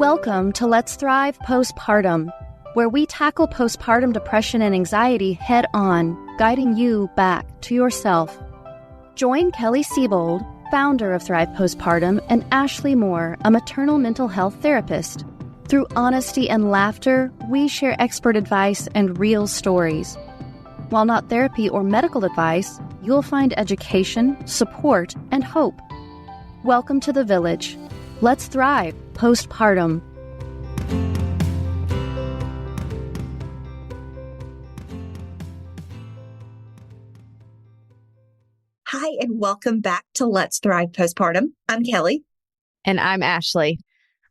Welcome to Let's Thrive Postpartum, where we tackle postpartum depression and anxiety head on, guiding you back to yourself. Join Kelly Siebold, founder of Thrive Postpartum, and Ashley Moore, a maternal mental health therapist. Through honesty and laughter, we share expert advice and real stories. While not therapy or medical advice, you'll find education, support, and hope. Welcome to the village. Let's thrive postpartum. Hi, and welcome back to Let's Thrive Postpartum. I'm Kelly. And I'm Ashley.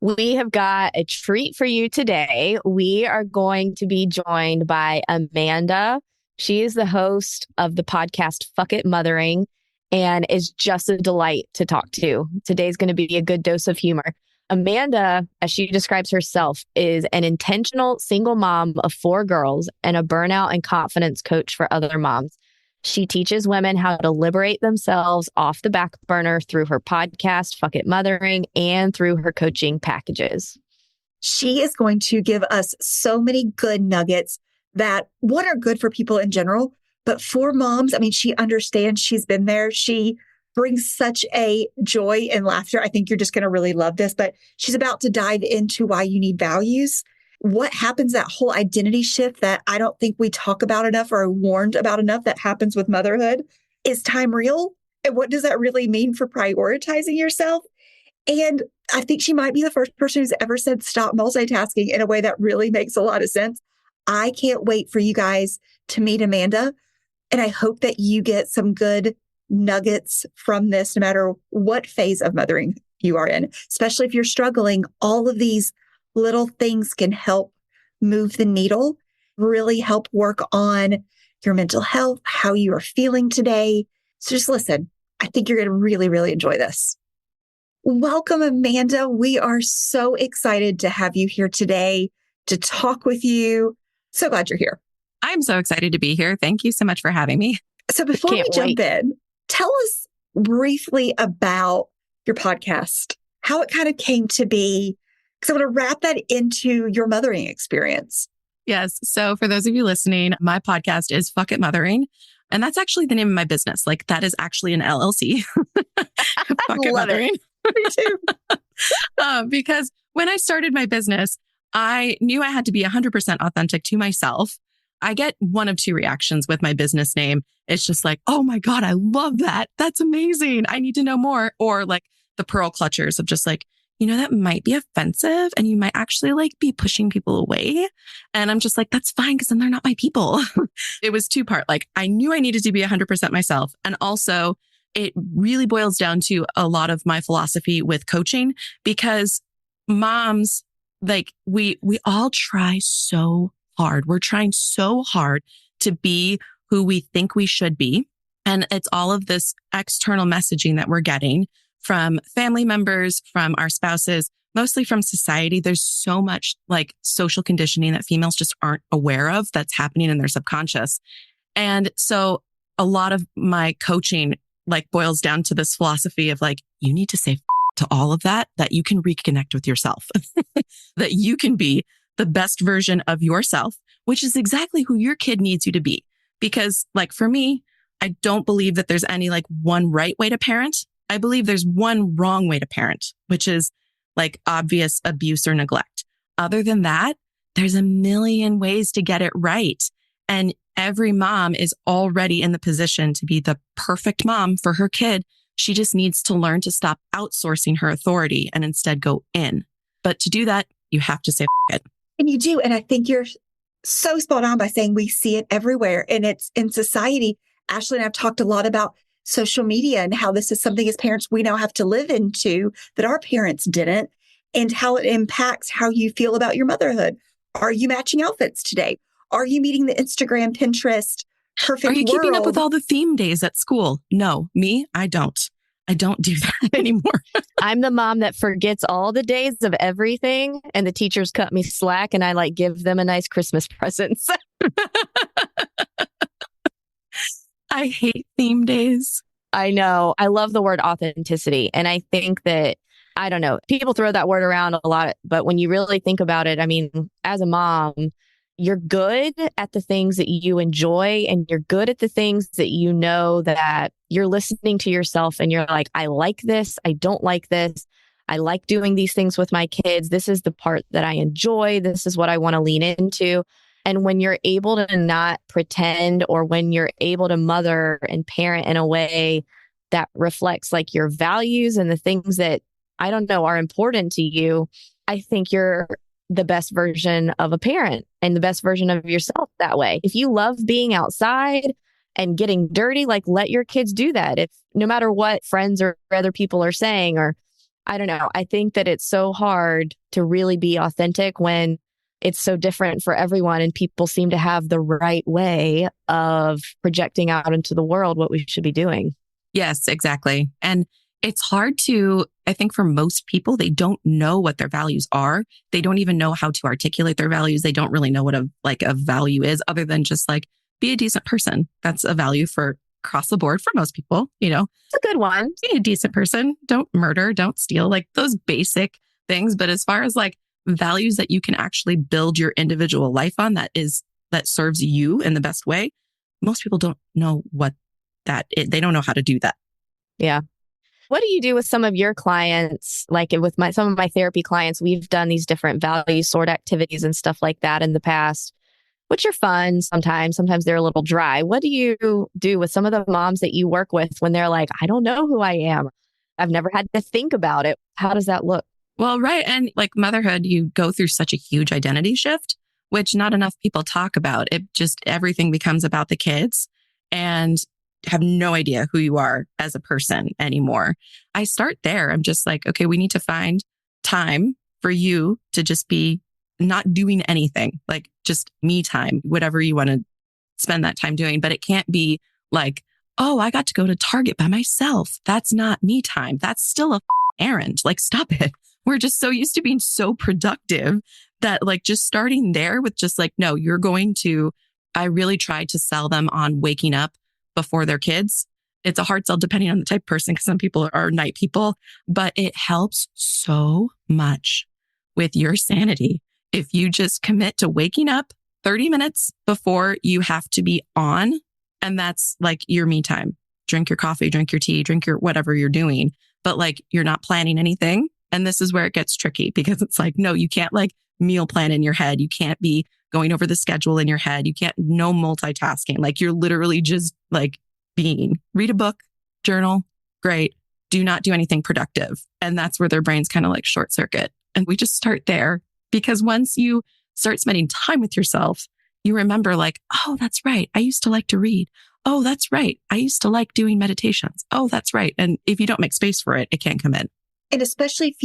We have got a treat for you today. We are going to be joined by Amanda. She is the host of the podcast Fuck It Mothering and is just a delight to talk to. Today's going to be a good dose of humor. Amanda, as she describes herself, is an intentional single mom of 4 girls and a burnout and confidence coach for other moms. She teaches women how to liberate themselves off the back burner through her podcast, Fuck It Mothering, and through her coaching packages. She is going to give us so many good nuggets that, one, are good for people in general, but for moms, I mean, she understands, she's been there. She brings such a joy and laughter. I think you're just going to really love this, but she's about to dive into why you need values. What happens, that whole identity shift that I don't think we talk about enough or are warned about enough that happens with motherhood. Is time real? And what does that really mean for prioritizing yourself? And I think she might be the first person who's ever said stop multitasking in a way that really makes a lot of sense. I can't wait for you guys to meet Amanda. And I hope that you get some good nuggets from this, no matter what phase of mothering you are in, especially if you're struggling. All of these little things can help move the needle, really help work on your mental health, how you are feeling today. So just listen. I think you're going to really, really enjoy this. Welcome, Amanda. We are so excited to have you here today to talk with you. So glad you're here. I'm so excited to be here. Thank you so much for having me. So before we jump in, tell us briefly about your podcast, how it kind of came to be, because I want to wrap that into your mothering experience. Yes. So for those of you listening, my podcast is Fuck It Mothering. And that's actually the name of my business. Like, that is actually an LLC. Fuck It Mothering. Me too. Because when I started my business, I knew I had to be 100% authentic to myself. I get one of 2 reactions with my business name. It's just like, oh my God, I love that. That's amazing. I need to know more. Or like the pearl clutchers of just like, that might be offensive and you might actually like be pushing people away. And I'm just like, that's fine, because then they're not my people. It was 2-part. Like, I knew I needed to be 100% myself. And also it really boils down to a lot of my philosophy with coaching, because moms, like we all try so hard. We're trying so hard to be who we think we should be. And it's all of this external messaging that we're getting from family members, from our spouses, mostly from society. There's so much like social conditioning that females just aren't aware of that's happening in their subconscious. And so a lot of my coaching like boils down to this philosophy of like, you need to say to all of that you can reconnect with yourself, that you can be the best version of yourself, which is exactly who your kid needs you to be. Because like for me, I don't believe that there's any like one right way to parent. I believe there's one wrong way to parent, which is like obvious abuse or neglect. Other than that, there's a million ways to get it right. And every mom is already in the position to be the perfect mom for her kid. She just needs to learn to stop outsourcing her authority and instead go in. But to do that, you have to say it. And you do. And I think you're so spot on by saying we see it everywhere. And it's in society. Ashley and I have talked a lot about social media and how this is something as parents we now have to live into that our parents didn't, and how it impacts how you feel about your motherhood. Are you matching outfits today? Are you meeting the Instagram, Pinterest, perfect world? Are you keeping up with all the theme days at school? No, me, I don't. I don't do that anymore. I'm the mom that forgets all the days of everything, and the teachers cut me slack, and I like give them a nice Christmas presents. I hate theme days. I know. I love the word authenticity. And I think that I don't know. People throw that word around a lot, but when you really think about it, I mean, as a mom, you're good at the things that you enjoy and you're good at the things that you know that you're listening to yourself and you're like, I like this. I don't like this. I like doing these things with my kids. This is the part that I enjoy. This is what I want to lean into. And when you're able to not pretend, or when you're able to mother and parent in a way that reflects like your values and the things that, I don't know, are important to you, I think you're the best version of a parent and the best version of yourself that way. If you love being outside and getting dirty, like let your kids do that. If no matter what friends or other people are saying, or I don't know, I think that it's so hard to really be authentic when it's so different for everyone and people seem to have the right way of projecting out into the world what we should be doing. Yes, exactly. And it's hard to, I think for most people, they don't know what their values are. They don't even know how to articulate their values. They don't really know what a value is, other than just like be a decent person. That's a value for across the board for most people, you know. It's a good one. Be a decent person. Don't murder, don't steal, like those basic things. But as far as like values that you can actually build your individual life on, that serves you in the best way, most people don't know what that is. They don't know how to do that. Yeah. What do you do with some of your clients? Like with some of my therapy clients, we've done these different value sort activities and stuff like that in the past, which are fun sometimes. Sometimes they're a little dry. What do you do with some of the moms that you work with when they're like, I don't know who I am. I've never had to think about it. How does that look? Well, right. And like motherhood, you go through such a huge identity shift, which not enough people talk about. Everything becomes about the kids and have no idea who you are as a person anymore. I start there. I'm just like, okay, we need to find time for you to just be not doing anything, like just me time, whatever you want to spend that time doing. But it can't be like, oh, I got to go to Target by myself. That's not me time. That's still a errand. Like, stop it. We're just so used to being so productive that like just starting there with just like, no, I really tried to sell them on waking up before their kids. It's a hard sell depending on the type of person, because some people are night people, but it helps so much with your sanity. If you just commit to waking up 30 minutes before you have to be on, and that's like your me time. Drink your coffee, drink your tea, drink your whatever you're doing, but like you're not planning anything. And this is where it gets tricky, because it's like, no, you can't like meal plan in your head. You can't be going over the schedule in your head. You can't, no multitasking. Like you're literally just like read a book, journal, great. Do not do anything productive. And that's where their brains kind of like short circuit. And we just start there, because once you start spending time with yourself, you remember like, oh, that's right. I used to like to read. Oh, that's right. I used to like doing meditations. Oh, that's right. And if you don't make space for it, it can't come in. And especially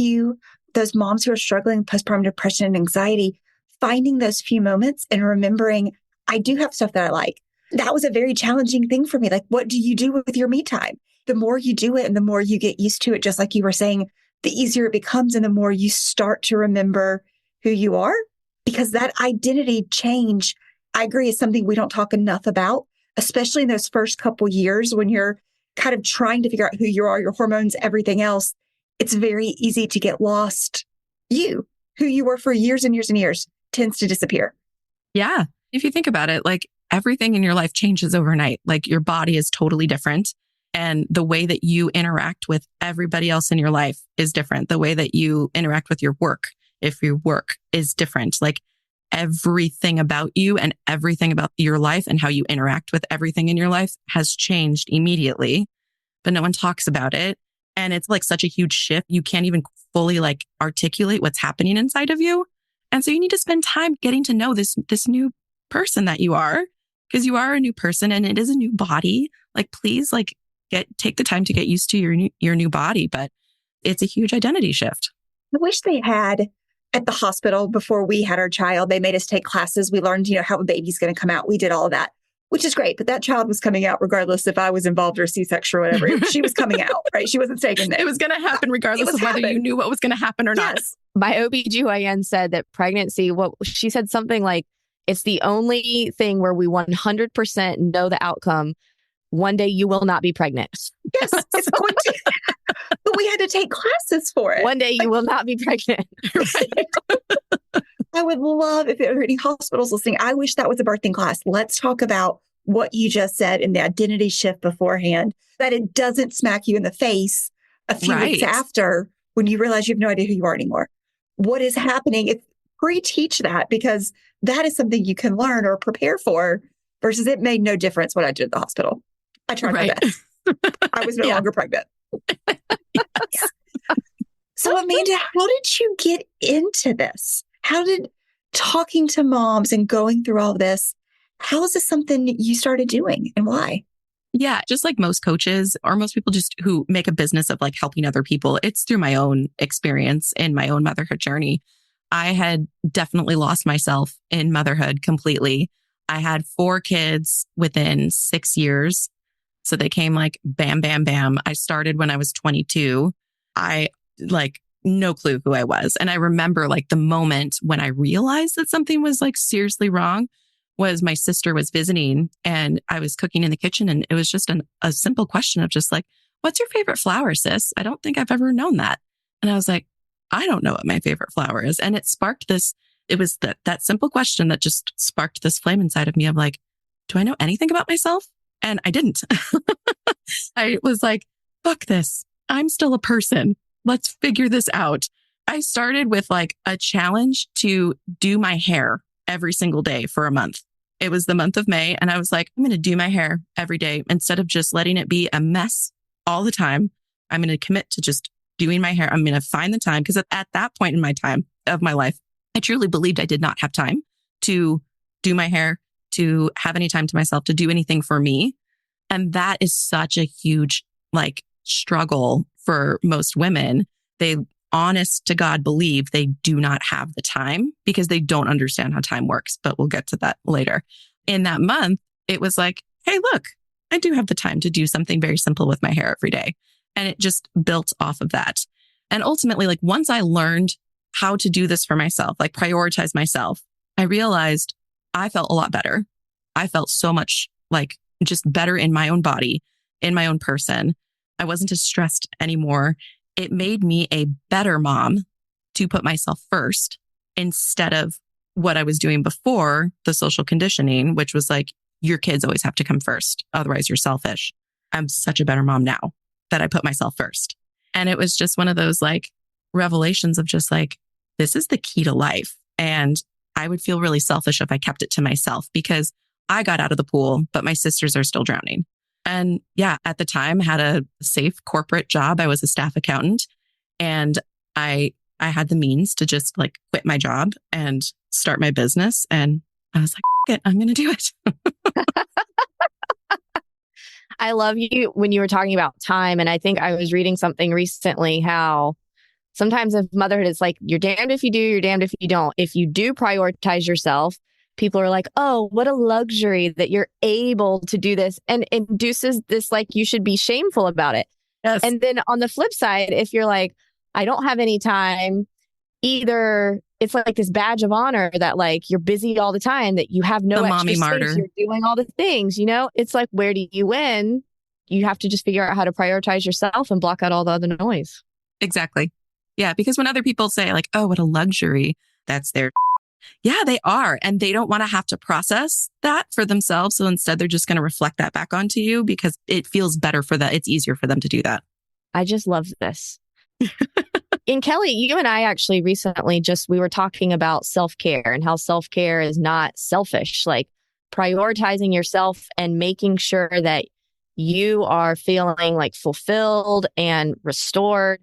those moms who are struggling with postpartum depression and anxiety, finding those few moments and remembering, I do have stuff that I like. That was a very challenging thing for me. Like, what do you do with your me time? The more you do it and the more you get used to it, just like you were saying, the easier it becomes and the more you start to remember who you are. Because that identity change, I agree, is something we don't talk enough about, especially in those first couple years when you're kind of trying to figure out who you are, your hormones, everything else. It's very easy to get lost. Who you were for years and years and years, tends to disappear. Yeah. If you think about it, like everything in your life changes overnight. Like your body is totally different. And the way that you interact with everybody else in your life is different. The way that you interact with your work, if your work is different, like everything about you and everything about your life and how you interact with everything in your life has changed immediately, but no one talks about it. And it's like such a huge shift. You can't even fully like articulate what's happening inside of you. And so you need to spend time getting to know this new person that you are, because you are a new person and it is a new body. Like, please, like take the time to get used to your new body, but it's a huge identity shift. I wish they had at the hospital before we had our child. They made us take classes. We learned, how a baby's going to come out. We did all of that, which is great. But that child was coming out regardless if I was involved or C-section or whatever. She was coming out, right? She wasn't taking it. It was going to happen regardless of whether you knew what was going to happen or not. Yes. My OBGYN said that pregnancy, she said something like, it's the only thing where we 100% know the outcome. One day you will not be pregnant. Yes, it's going to. But we had to take classes classes for it. One day you will not be pregnant. I would love if there were any hospitals listening. I wish that was a birthing class. Let's talk about what you just said in the identity shift beforehand, that it doesn't smack you in the face a few weeks after when you realize you have no idea who you are anymore. What is happening? If pre-teach that, because that is something you can learn or prepare for versus it made no difference what I did at the hospital. I tried my best. I was no longer pregnant. Yes. So Amanda, how did you get into this? How did talking to moms and going through all this, how is this something you started doing and why? Yeah, just like most coaches or most people just who make a business of like helping other people, it's through my own experience in my own motherhood journey. I had definitely lost myself in motherhood completely. I had 4 kids within 6 years. So they came like bam, bam, bam. I started when I was 22. I like no clue who I was. And I remember like the moment when I realized that something was like seriously wrong was my sister was visiting and I was cooking in the kitchen. And it was just a simple question of just like, what's your favorite flower, sis? I don't think I've ever known that. And I was like, I don't know what my favorite flower is. And it sparked this, it was that simple question that just sparked this flame inside of me of like, do I know anything about myself? And I didn't. I was like, fuck this. I'm still a person. Let's figure this out. I started with like a challenge to do my hair every single day for a month. It was the month of May. And I was like, I'm going to do my hair every day instead of just letting it be a mess all the time. I'm going to commit to just doing my hair. I'm going to find the time because at that point in my time of my life, I truly believed I did not have time to do my hair, to have any time to myself, to do anything for me. And that is such a huge like struggle for most women. They honest to God believe they do not have the time because they don't understand how time works, but we'll get to that later. In that month, it was like, hey, look, I do have the time to do something very simple with my hair every day. And it just built off of that. And ultimately, like once I learned how to do this for myself, like prioritize myself, I realized I felt a lot better. I felt so much like just better in my own body, in my own person. I wasn't as stressed anymore. It made me a better mom to put myself first instead of what I was doing before the social conditioning, which was like, your kids always have to come first. Otherwise, you're selfish. I'm such a better mom now that I put myself first. And it was just one of those like revelations of just like, this is the key to life. And I would feel really selfish if I kept it to myself because I got out of the pool, but my sisters are still drowning. And yeah, at the time had a safe corporate job. I was a staff accountant and I had the means to just like quit my job and start my business. And I was like, it, I'm going to do it. I love you when you were talking about time. And I think I was reading something recently how sometimes if motherhood is like, you're damned if you do, you're damned if you don't. If you do prioritize yourself, people are like, oh, what a luxury that you're able to do this, and induces this like you should be shameful about it. Yes. And then on the flip side, if you're like, I don't have any time, either it's like this badge of honor that like you're busy all the time, that you have no The extra mommy space, martyr. you're doing all the things, you know? It's like, where do you win? You have to just figure out how to prioritize yourself and block out all the other noise. Exactly. Yeah. Because when other people say like, oh, what a luxury, that's their yeah, they are. And they don't want to have to process that for themselves. So instead, they're just going to reflect that back onto you because it feels better for that. It's easier for them to do that. I just love this. And Kelly, you and I actually recently we were talking about self-care and how self-care is not selfish, like prioritizing yourself and making sure that you are feeling like fulfilled and restored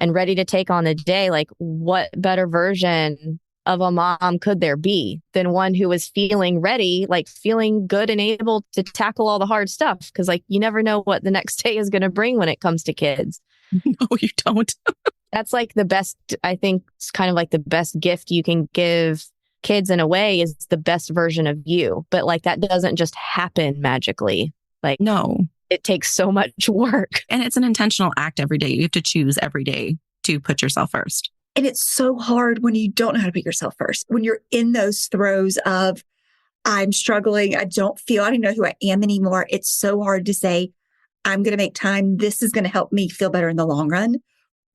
and ready to take on the day. Like what better version of a mom could there be than one who is feeling ready, like feeling good and able to tackle all the hard stuff? Because like you never know what the next day is going to bring when it comes to kids. No, you don't. That's like the best, I think it's kind of like the best gift you can give kids in a way is the best version of you. But like that doesn't just happen magically. Like no, it takes so much work. And it's an intentional act every day. You have to choose every day to put yourself first. And it's so hard when you don't know how to put yourself first. When you're in those throes of, I'm struggling, I don't know who I am anymore. It's so hard to say, I'm going to make time. This is going to help me feel better in the long run.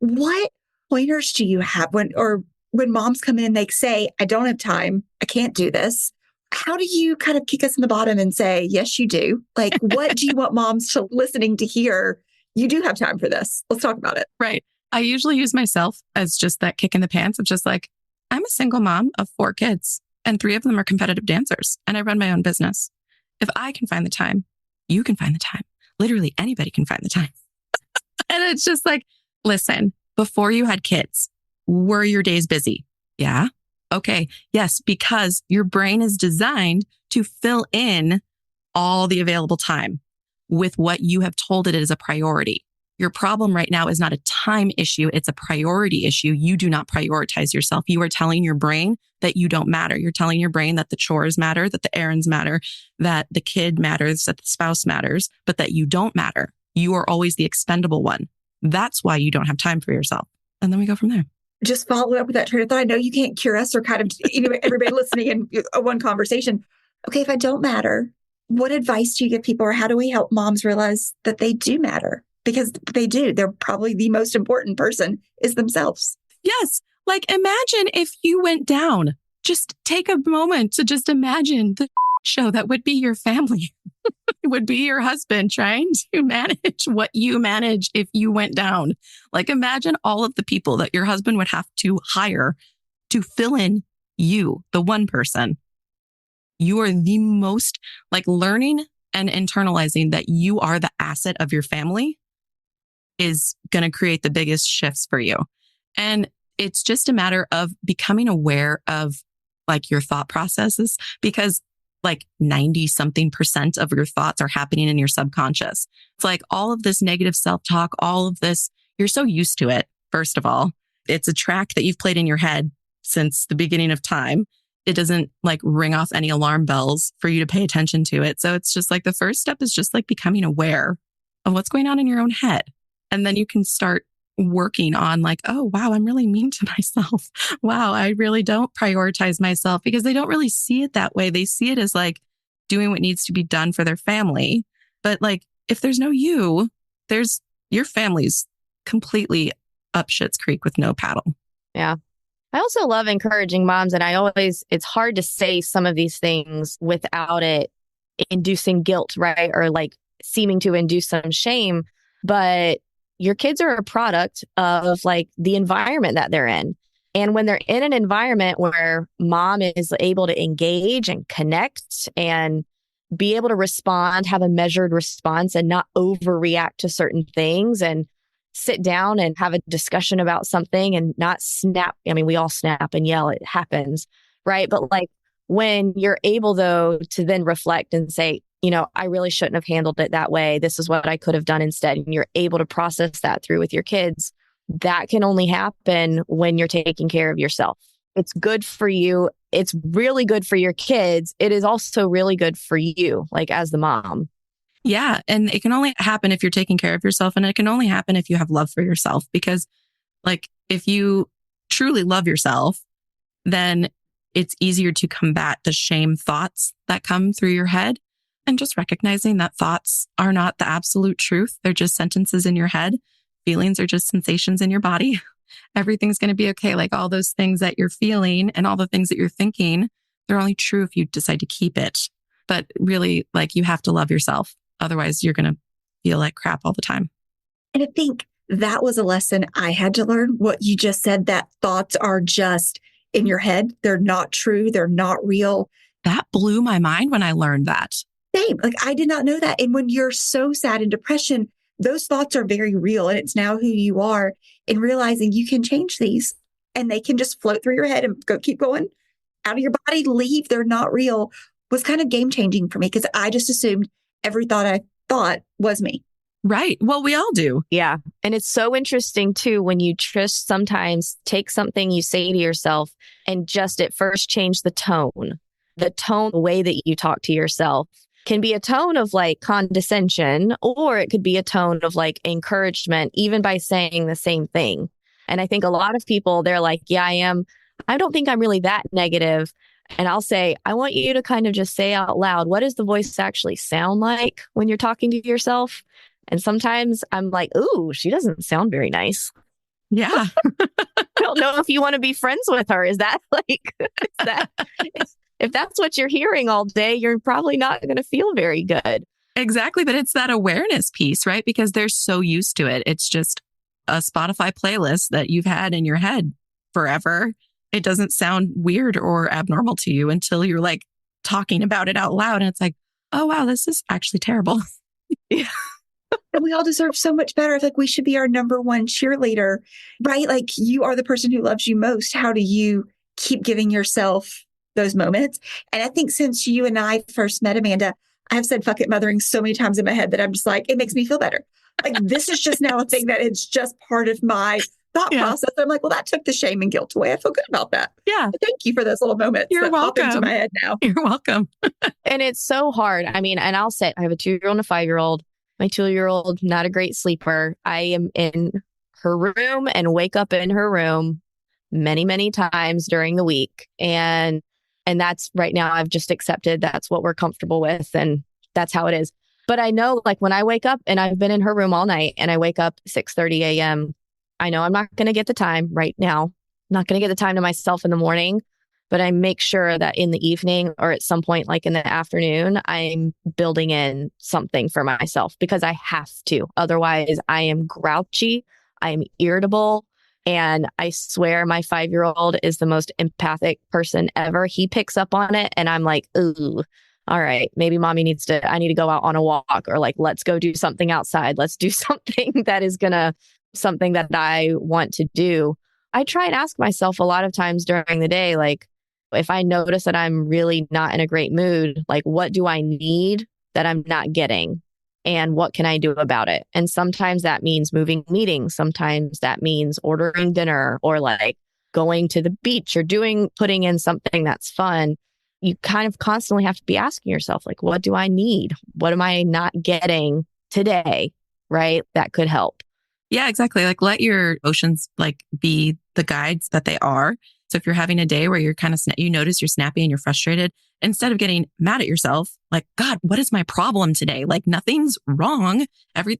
What pointers do you have when moms come in and they say, I don't have time, I can't do this? How do you kind of kick us in the bottom and say, yes, you do? Like, what do you want moms to listening to hear? You do have time for this. Let's talk about it. Right. I usually use myself as just that kick in the pants of just like, I'm a single mom of 4 kids and 3 of them are competitive dancers and I run my own business. If I can find the time, you can find the time. Literally anybody can find the time. And it's just like, listen, before you had kids, were your days busy? Yeah. Okay. Yes, because your brain is designed to fill in all the available time with what you have told it is a priority. Your problem right now is not a time issue. It's a priority issue. You do not prioritize yourself. You are telling your brain that you don't matter. You're telling your brain that the chores matter, that the errands matter, that the kid matters, that the spouse matters, but that you don't matter. You are always the expendable one. That's why you don't have time for yourself. And then we go from there. Just follow up with that train of thought. I know you can't cure us or kind of, everybody listening in one conversation. Okay, if I don't matter, what advice do you give people or how do we help moms realize that they do matter? Because they do. They're probably the most important person is themselves. Yes. Like imagine if you went down. Just take a moment to just imagine the show that would be your family. It would be your husband trying to manage what you manage if you went down. Like imagine all of the people that your husband would have to hire to fill in you, the one person. You are the most like learning and internalizing that you are the asset of your family is going to create the biggest shifts for you. And it's just a matter of becoming aware of like your thought processes because like 90-something% of your thoughts are happening in your subconscious. It's like all of this negative self-talk, all of this, you're so used to it. First of all, it's a track that you've played in your head since the beginning of time. It doesn't like ring off any alarm bells for you to pay attention to it. So it's just like the first step is just like becoming aware of what's going on in your own head. And then you can start working on like, oh, wow, I'm really mean to myself. Wow, I really don't prioritize myself because they don't really see it that way. They see it as like doing what needs to be done for their family. But like, if there's no you, there's your family's completely up shit's creek with no paddle. Yeah. I also love encouraging moms. And it's hard to say some of these things without it inducing guilt, right? Or like seeming to induce some shame. But your kids are a product of like the environment that they're in. And when they're in an environment where mom is able to engage and connect and be able to respond, have a measured response and not overreact to certain things and sit down and have a discussion about something and not snap. I mean, we all snap and yell. It happens, right? But like when you're able though to then reflect and say, I really shouldn't have handled it that way. This is what I could have done instead. And you're able to process that through with your kids. That can only happen when you're taking care of yourself. It's good for you. It's really good for your kids. It is also really good for you, like as the mom. Yeah. And it can only happen if you're taking care of yourself. And it can only happen if you have love for yourself. Because like if you truly love yourself, then it's easier to combat the shame thoughts that come through your head. And just recognizing that thoughts are not the absolute truth. They're just sentences in your head. Feelings are just sensations in your body. Everything's going to be okay. Like all those things that you're feeling and all the things that you're thinking, they're only true if you decide to keep it. But really, like you have to love yourself. Otherwise, you're going to feel like crap all the time. And I think that was a lesson I had to learn. What you just said, that thoughts are just in your head. They're not true. They're not real. That blew my mind when I learned that. Same. Like I did not know that. And when you're so sad in depression, those thoughts are very real. And it's now who you are in realizing you can change these and they can just float through your head and keep going out of your body, leave. They're not real was kind of game changing for me because I just assumed every thought I thought was me. Right. Well, we all do. Yeah. And it's so interesting too, when you just sometimes take something you say to yourself and just at first change the tone, the way that you talk to yourself. Can be a tone of like condescension, or it could be a tone of like encouragement, even by saying the same thing. And I think a lot of people, they're like, yeah, I don't think I'm really that negative. And I'll say, I want you to kind of just say out loud, what does the voice actually sound like when you're talking to yourself? And sometimes I'm like, ooh, she doesn't sound very nice. Yeah. I don't know if you want to be friends with her. Is that if that's what you're hearing all day, you're probably not going to feel very good. Exactly. But it's that awareness piece, right? Because they're so used to it. It's just a Spotify playlist that you've had in your head forever. It doesn't sound weird or abnormal to you until you're like talking about it out loud. And it's like, oh, wow, this is actually terrible. Yeah. And we all deserve so much better. I feel like we should be our number one cheerleader, right? Like you are the person who loves you most. How do you keep giving yourself those moments? And I think since you and I first met, Amanda, I've said fuck it mothering so many times in my head that I'm just like, it makes me feel better. Like this is just now a thing that it's just part of my thought process. I'm like, well, that took the shame and guilt away. I feel good about that. Yeah. But thank you for those little moments. You're welcome. Pop into my head now. You're welcome. And it's so hard. I mean, and I'll say I have a 2-year-old and a 5-year-old. My 2-year-old, not a great sleeper. I am in her room and wake up in her room many, many times during the week. And that's right now I've just accepted that's what we're comfortable with. And that's how it is. But I know like when I wake up and I've been in her room all night and I wake up 6:30 a.m., I know I'm not going to get the time right now. I'm not going to get the time to myself in the morning, but I make sure that in the evening or at some point, like in the afternoon, I'm building in something for myself because I have to. Otherwise, I am grouchy. I am irritable. And I swear my 5-year-old is the most empathic person ever. He picks up on it and I'm like, ooh, all right, maybe I need to go out on a walk or like, let's go do something outside. Let's do something something that I want to do. I try and ask myself a lot of times during the day, like, if I notice that I'm really not in a great mood, like, what do I need that I'm not getting? And what can I do about it? And sometimes that means moving meetings. Sometimes that means ordering dinner or like going to the beach or putting in something that's fun. You kind of constantly have to be asking yourself, like, what do I need? What am I not getting today? Right? That could help. Yeah, exactly. Like let your emotions like be the guides that they are. So if you're having a day where you're kind of, you notice you're snappy and you're frustrated, instead of getting mad at yourself, like, God, what is my problem today? Like nothing's wrong.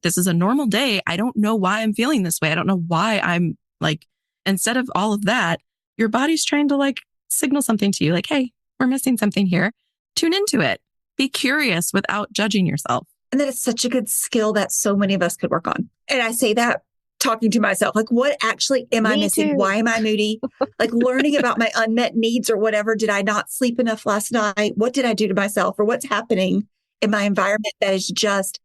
This is a normal day. I don't know why I'm feeling this way. I don't know why I'm like, instead of all of that, your body's trying to like signal something to you like, hey, we're missing something here. Tune into it. Be curious without judging yourself. And that is such a good skill that so many of us could work on. And I say that talking to myself, like, what actually am I missing? Too. Why am I moody? Like learning about my unmet needs or whatever. Did I not sleep enough last night? What did I do to myself or what's happening in my environment that is just,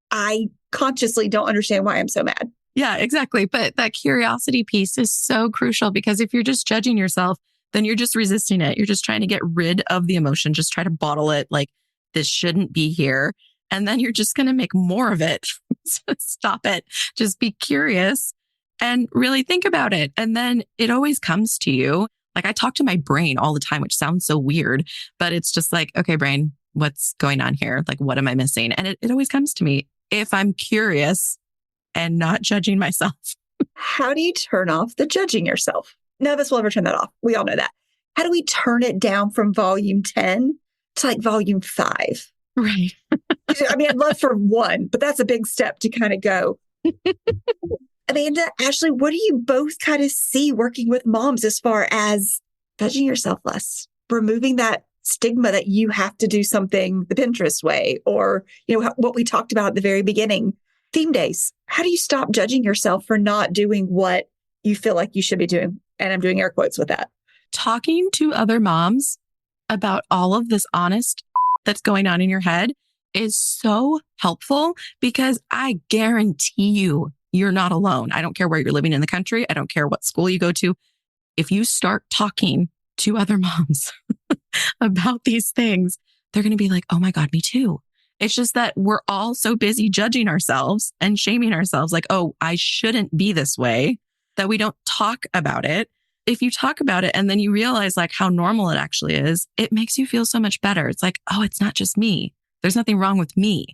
I consciously don't understand why I'm so mad. Yeah, exactly. But that curiosity piece is so crucial because if you're just judging yourself, then you're just resisting it. You're just trying to get rid of the emotion, just try to bottle it like this shouldn't be here. And then you're just going to make more of it. So stop it. Just be curious and really think about it. And then it always comes to you. Like I talk to my brain all the time, which sounds so weird, but it's just like, okay, brain, what's going on here? Like, what am I missing? And it always comes to me if I'm curious and not judging myself. How do you turn off the judging yourself? None of us will ever turn that off. We all know that. How do we turn it down from volume 10 to like volume 5? Right. I mean, I'd love for 1, but that's a big step to kind of go. Amanda, Ashley, what do you both kind of see working with moms as far as judging yourself less, removing that stigma that you have to do something the Pinterest way, or, you know, what we talked about at the very beginning, theme days. How do you stop judging yourself for not doing what you feel like you should be doing? And I'm doing air quotes with that. Talking to other moms about all of this honest that's going on in your head is so helpful because I guarantee you're not alone. I don't care where you're living in the country. I don't care what school you go to. If you start talking to other moms about these things, they're going to be like, oh my God, me too. It's just that we're all so busy judging ourselves and shaming ourselves like, oh, I shouldn't be this way, that we don't talk about it. If you talk about it and then you realize like how normal it actually is, it makes you feel so much better. It's like, oh, it's not just me. There's nothing wrong with me.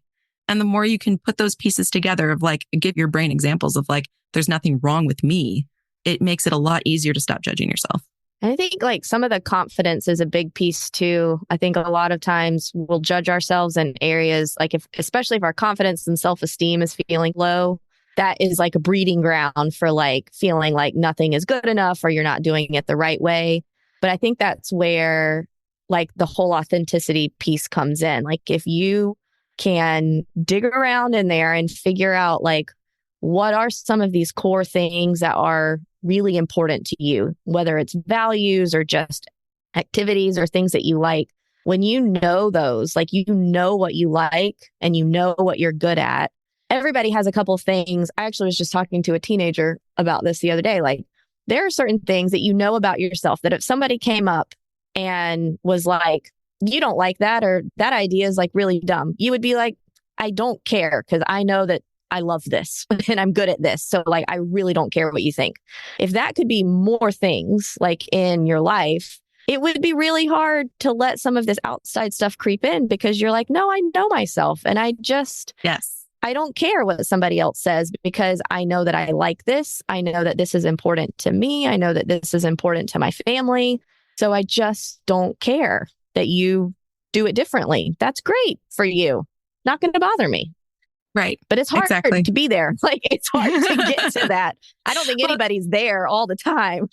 And the more you can put those pieces together of like, give your brain examples of like, there's nothing wrong with me, it makes it a lot easier to stop judging yourself. And I think like some of the confidence is a big piece too. I think a lot of times we'll judge ourselves in areas like especially if our confidence and self-esteem is feeling low, that is like a breeding ground for like feeling like nothing is good enough or you're not doing it the right way. But I think that's where like the whole authenticity piece comes in. Like if you can dig around in there and figure out like what are some of these core things that are really important to you, whether it's values or just activities or things that you like. When you know those, like you know what you like and you know what you're good at. Everybody has a couple of things. I actually was just talking to a teenager about this the other day. Like there are certain things that you know about yourself that if somebody came up and was like, you don't like that, or that idea is like really dumb, you would be like, I don't care because I know that I love this and I'm good at this. So like, I really don't care what you think. If that could be more things like in your life, it would be really hard to let some of this outside stuff creep in because you're like, no, I know myself. And I don't care what somebody else says because I know that I like this. I know that this is important to me. I know that this is important to my family. So I just don't care that you do it differently. That's great for you. Not going to bother me. Right. But it's hard to be there. Like it's hard to get to that. I don't think anybody's there all the time.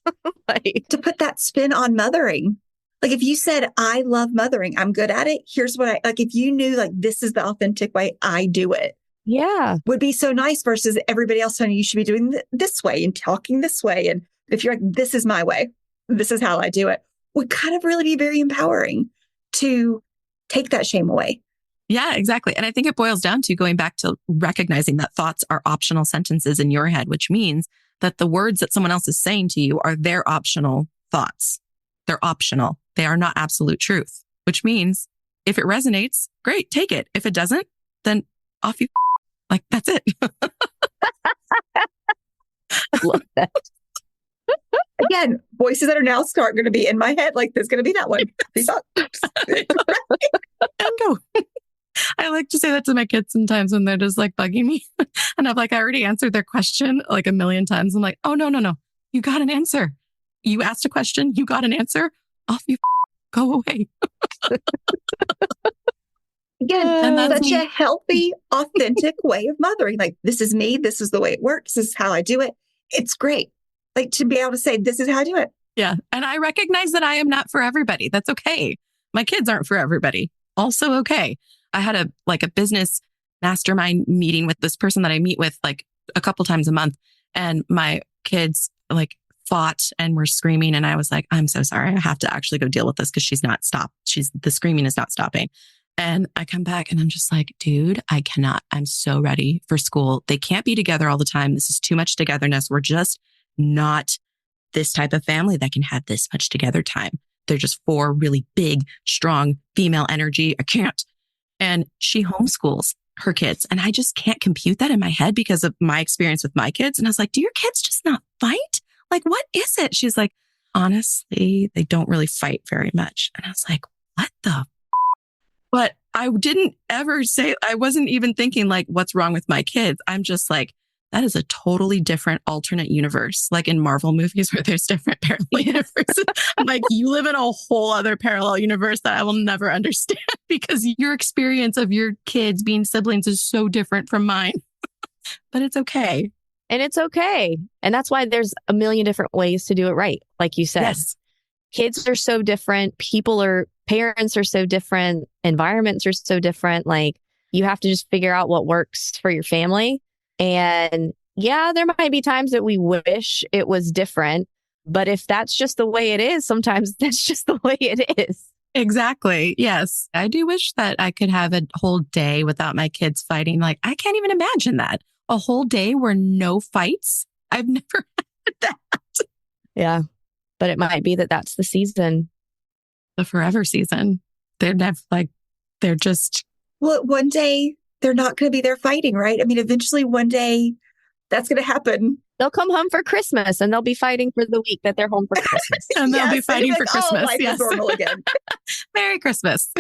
Like, to put that spin on mothering. Like if you said, I love mothering, I'm good at it. Here's what like, if you knew like, this is the authentic way I do it. Yeah. Would be so nice versus everybody else telling you should be doing this way and talking this way. And if you're like, this is my way, this is how I do it, would kind of really be very empowering to take that shame away. Yeah, exactly. And I think it boils down to going back to recognizing that thoughts are optional sentences in your head, which means that the words that someone else is saying to you are their optional thoughts. They're optional. They are not absolute truth, which means if it resonates, great, take it. If it doesn't, then off you. Like, that's it. Love that. Again, voices that are now going to be in my head, like there's going to be that one. And go. I like to say that to my kids sometimes when they're just like bugging me. And I'm like, I already answered their question like a million times. I'm like, oh, no. You got an answer. You asked a question. You got an answer. Off you go away. Again, such a healthy, authentic way of mothering. Like, this is me. This is the way it works. This is how I do it. It's great. Like to be able to say, this is how I do it. Yeah. And I recognize that I am not for everybody. That's okay. My kids aren't for everybody. Also okay. I had a business mastermind meeting with this person that I meet with like a couple times a month. And my kids like fought and were screaming. And I was like, I'm so sorry. I have to actually go deal with this because she's not stopped. The screaming is not stopping. And I come back and I'm just like, dude, I cannot. I'm so ready for school. They can't be together all the time. This is too much togetherness. We're just not this type of family that can have this much together time. They're just four really big, strong female energy. I can't. And she homeschools her kids. And I just can't compute that in my head because of my experience with my kids. And I was like, do your kids just not fight? Like, what is it? She's like, honestly, they don't really fight very much. And I was like, what the? But I didn't ever say, I wasn't even thinking like, what's wrong with my kids? I'm just like, that is a totally different alternate universe. Like in Marvel movies where there's different parallel universes. I'm like, you live in a whole other parallel universe that I will never understand because your experience of your kids being siblings is so different from mine. But it's okay. And it's okay. And that's why there's a million different ways to do it right. Like you said, yes. Kids are so different. Parents are so different. Environments are so different. Like you have to just figure out what works for your family. And yeah, there might be times that we wish it was different, but if that's just the way it is, sometimes that's just the way it is. Exactly. Yes. I do wish that I could have a whole day without my kids fighting. Like, I can't even imagine that. A whole day where no fights. I've never had that. Yeah. But it might be that that's the season. The forever season. They're never like, they're just. Well, one day they're not going to be there fighting, right? I mean, eventually one day that's going to happen. They'll come home for Christmas and they'll be fighting for the week that they're home for Christmas. And they'll be fighting for like, Christmas. Oh, life is normal again. Merry Christmas.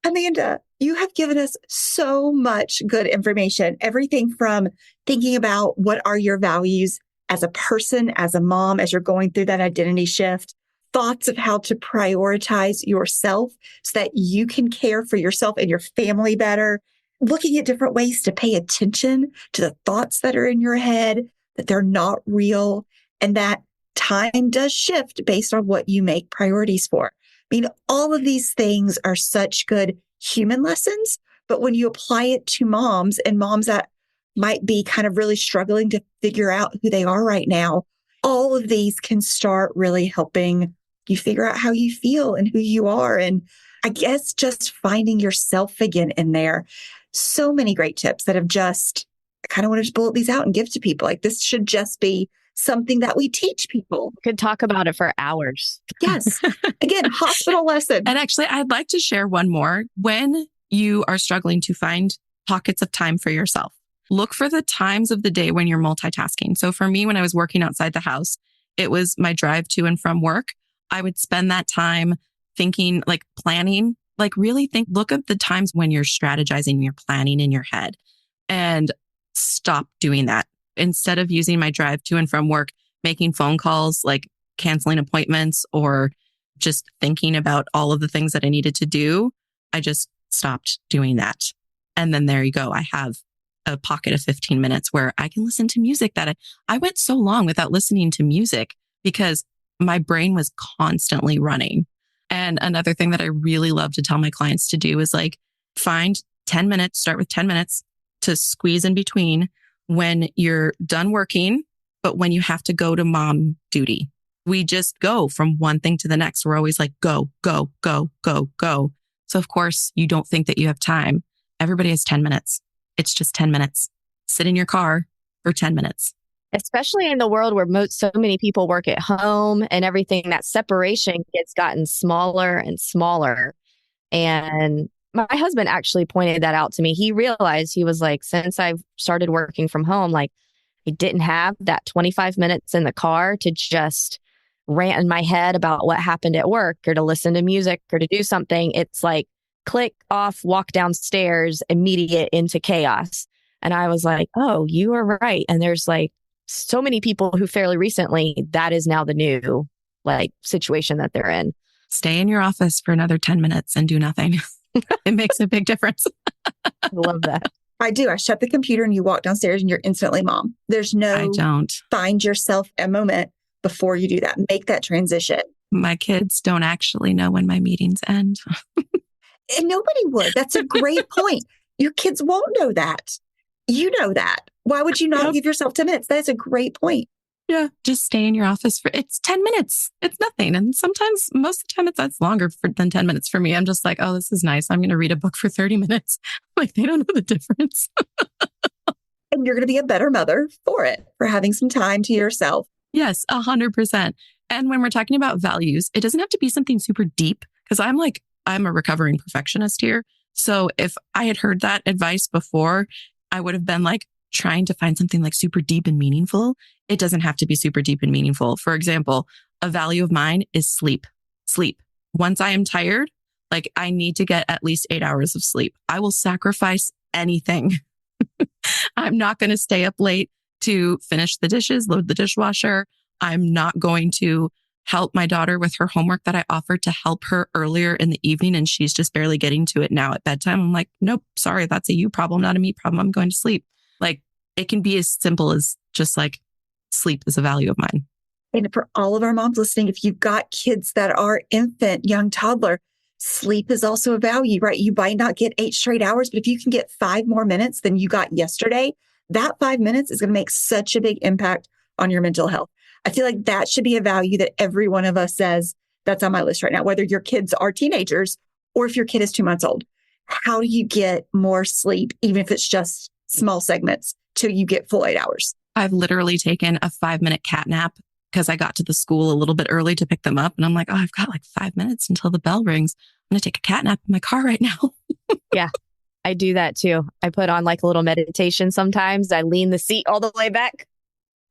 Amanda, you have given us so much good information. Everything from thinking about what are your values as a person, as a mom, as you're going through that identity shift, thoughts of how to prioritize yourself so that you can care for yourself and your family better, looking at different ways to pay attention to the thoughts that are in your head, that they're not real, and that time does shift based on what you make priorities for. I mean, all of these things are such good human lessons, but when you apply it to moms and moms that might be kind of really struggling to figure out who they are right now, all of these can start really helping you figure out how you feel and who you are. And I guess just finding yourself again in there. So many great tips that have just, I kind of want to just bullet these out and give to people. Like this should just be something that we teach people. Could talk about it for hours. Yes. Again, hospital lesson. And actually, I'd like to share one more. When you are struggling to find pockets of time for yourself, look for the times of the day when you're multitasking. So for me, when I was working outside the house, it was my drive to and from work. I would spend that time thinking, like planning, like really look at the times when you're strategizing, you're planning in your head, and stop doing that. Instead of using my drive to and from work, making phone calls, like canceling appointments or just thinking about all of the things that I needed to do, I just stopped doing that. And then there you go. I have a pocket of 15 minutes where I can listen to music that I went so long without listening to music because my brain was constantly running. And another thing that I really love to tell my clients to do is like find 10 minutes, start with 10 minutes to squeeze in between when you're done working, but when you have to go to mom duty. We just go from one thing to the next. We're always like, go, go, go, go, go. So of course you don't think that you have time. Everybody has 10 minutes. It's just 10 minutes. Sit in your car for 10 minutes. Especially in the world where so many people work at home and everything, that separation gets gotten smaller and smaller. And my husband actually pointed that out to me. He realized, he was like, since I've started working from home, like I didn't have that 25 minutes in the car to just rant in my head about what happened at work or to listen to music or to do something. It's like click off, walk downstairs, immediate into chaos. And I was like, oh, you are right. And there's like so many people who fairly recently, that is now the new like situation that they're in. Stay in your office for another 10 minutes and do nothing. It makes a big difference. I love that. I do. I shut the computer and you walk downstairs and you're instantly mom. There's no I don't. Find yourself a moment before you do that. Make that transition. My kids don't actually know when my meetings end. And nobody would. That's a great point. Your kids won't know that. You know that. Why would you not give yourself 10 minutes? That's a great point. Yeah. Just stay in your office it's 10 minutes. It's nothing. And sometimes, most of the time, that's longer than 10 minutes for me. I'm just like, oh, this is nice. I'm going to read a book for 30 minutes. Like, they don't know the difference. And you're going to be a better mother for it, for having some time to yourself. Yes, 100%. And when we're talking about values, it doesn't have to be something super deep because I'm a recovering perfectionist here. So if I had heard that advice before, I would have been like trying to find something like super deep and meaningful. It doesn't have to be super deep and meaningful. For example, a value of mine is sleep. Sleep. Once I am tired, like I need to get at least 8 hours of sleep. I will sacrifice anything. I'm not going to stay up late to finish the dishes, load the dishwasher. I'm not going to help my daughter with her homework that I offered to help her earlier in the evening. And she's just barely getting to it now at bedtime. I'm like, nope, sorry, that's a you problem, not a me problem. I'm going to sleep. Like it can be as simple as just like sleep is a value of mine. And for all of our moms listening, if you've got kids that are infant, young toddler, sleep is also a value, right? You might not get 8 straight hours, but if you can get 5 more minutes than you got yesterday, that 5 minutes is going to make such a big impact on your mental health. I feel like that should be a value that every one of us says, that's on my list right now, whether your kids are teenagers or if your kid is 2 months old. How do you get more sleep, even if it's just small segments, till you get full 8 hours? I've literally taken a 5-minute cat nap because I got to the school a little bit early to pick them up. And I'm like, oh, I've got like 5 minutes until the bell rings. I'm going to take a cat nap in my car right now. Yeah, I do that too. I put on like a little meditation sometimes. I lean the seat all the way back.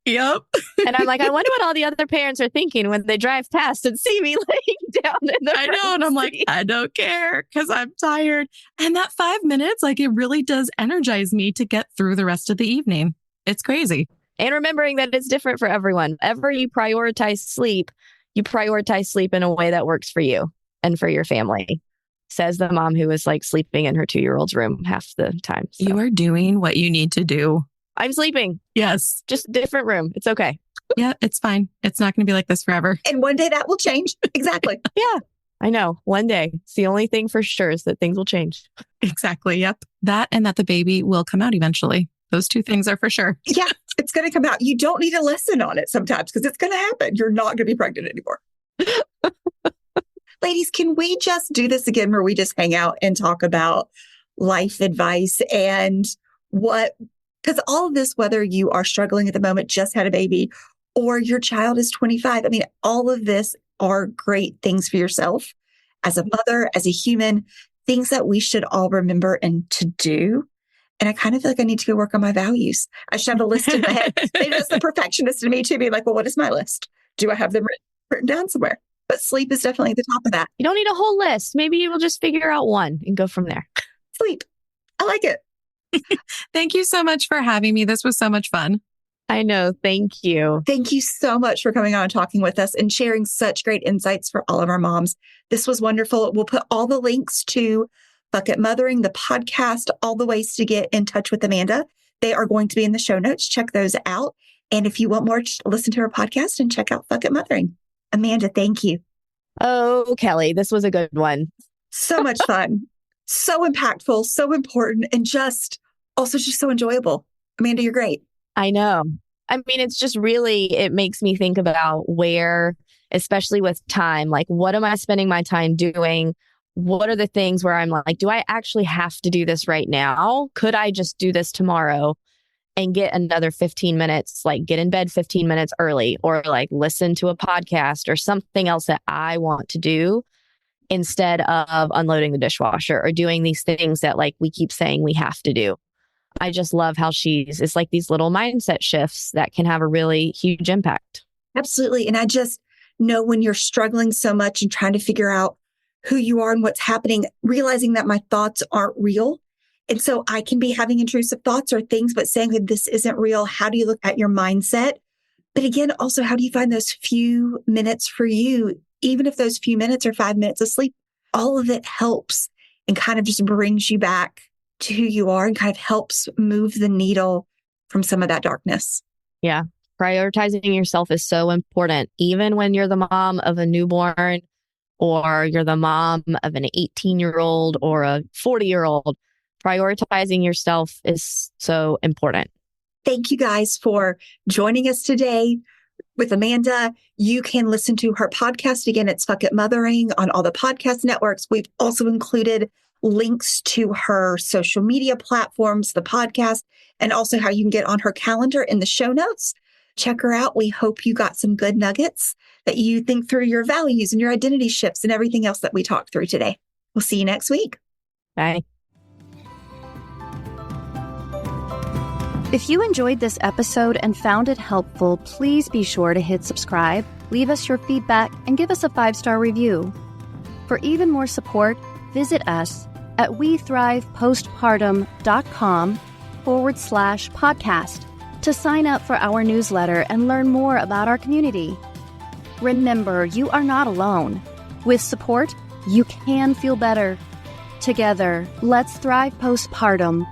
Yep. And I'm like, I wonder what all the other parents are thinking when they drive past and see me laying down in the I know. And I'm like, I don't care because I'm tired. And that 5 minutes, like it really does energize me to get through the rest of the evening. It's crazy. And remembering that it's different for everyone. Whenever you prioritize sleep in a way that works for you and for your family. says the mom who was like sleeping in her 2-year-old's room half the time. So. You are doing what you need to do. I'm sleeping. Yes. Just different room. It's okay. Yeah, it's fine. It's not going to be like this forever. And one day that will change. Exactly. Yeah, I know. One day. It's the only thing for sure is that things will change. Exactly. Yep. That and that the baby will come out eventually. Those two things are for sure. Yeah, it's going to come out. You don't need a lesson on it sometimes because it's going to happen. You're not going to be pregnant anymore. Ladies, can we just do this again where we just hang out and talk about life advice and because all of this, whether you are struggling at the moment, just had a baby, or your child is 25, I mean, all of this are great things for yourself as a mother, as a human, things that we should all remember and to do. And I kind of feel like I need to go work on my values. I should have a list in my head. Maybe that's the perfectionist in me too, being like, well, what is my list? Do I have them written down somewhere? But sleep is definitely at the top of that. You don't need a whole list. Maybe you will just figure out one and go from there. Sleep. I like it. Thank you so much for having me. This was so much fun. I know. Thank you. Thank you so much for coming on and talking with us and sharing such great insights for all of our moms. This was wonderful. We'll put all the links to Fuck It Mothering, the podcast, all the ways to get in touch with Amanda. They are going to be in the show notes. Check those out. And if you want more, just listen to her podcast and check out Fuck It Mothering. Amanda, thank you. Oh, Kelly, this was a good one. So much fun. So impactful, so important, and just so enjoyable. Amanda, you're great. I know. I mean, it's just really, it makes me think about where, especially with time, like, what am I spending my time doing? What are the things where I'm like, do I actually have to do this right now? Could I just do this tomorrow and get another 15 minutes, like get in bed 15 minutes early, or like listen to a podcast or something else that I want to do instead of unloading the dishwasher or doing these things that like we keep saying we have to do. I just love how it's like these little mindset shifts that can have a really huge impact. Absolutely. And I just know when you're struggling so much and trying to figure out who you are and what's happening, realizing that my thoughts aren't real. And so I can be having intrusive thoughts or things, but saying that this isn't real. How do you look at your mindset? But again, also, how do you find those few minutes for you? Even if those few minutes are 5 minutes of sleep, all of it helps and kind of just brings you back to who you are and kind of helps move the needle from some of that darkness. Yeah. Prioritizing yourself is so important. Even when you're the mom of a newborn or you're the mom of an 18-year-old or a 40-year-old, prioritizing yourself is so important. Thank you guys for joining us today with Amanda. You can listen to her podcast. Again, it's Fuck It Mothering on all the podcast networks. We've also included links to her social media platforms, the podcast, and also how you can get on her calendar in the show notes. Check her out. We hope you got some good nuggets that you think through your values and your identity shifts and everything else that we talked through today. We'll see you next week. Bye. If you enjoyed this episode and found it helpful, please be sure to hit subscribe, leave us your feedback, and give us a 5-star review. For even more support, visit us at wethrivepostpartum.com/podcast to sign up for our newsletter and learn more about our community. Remember, you are not alone. With support, you can feel better. Together, let's thrive postpartum.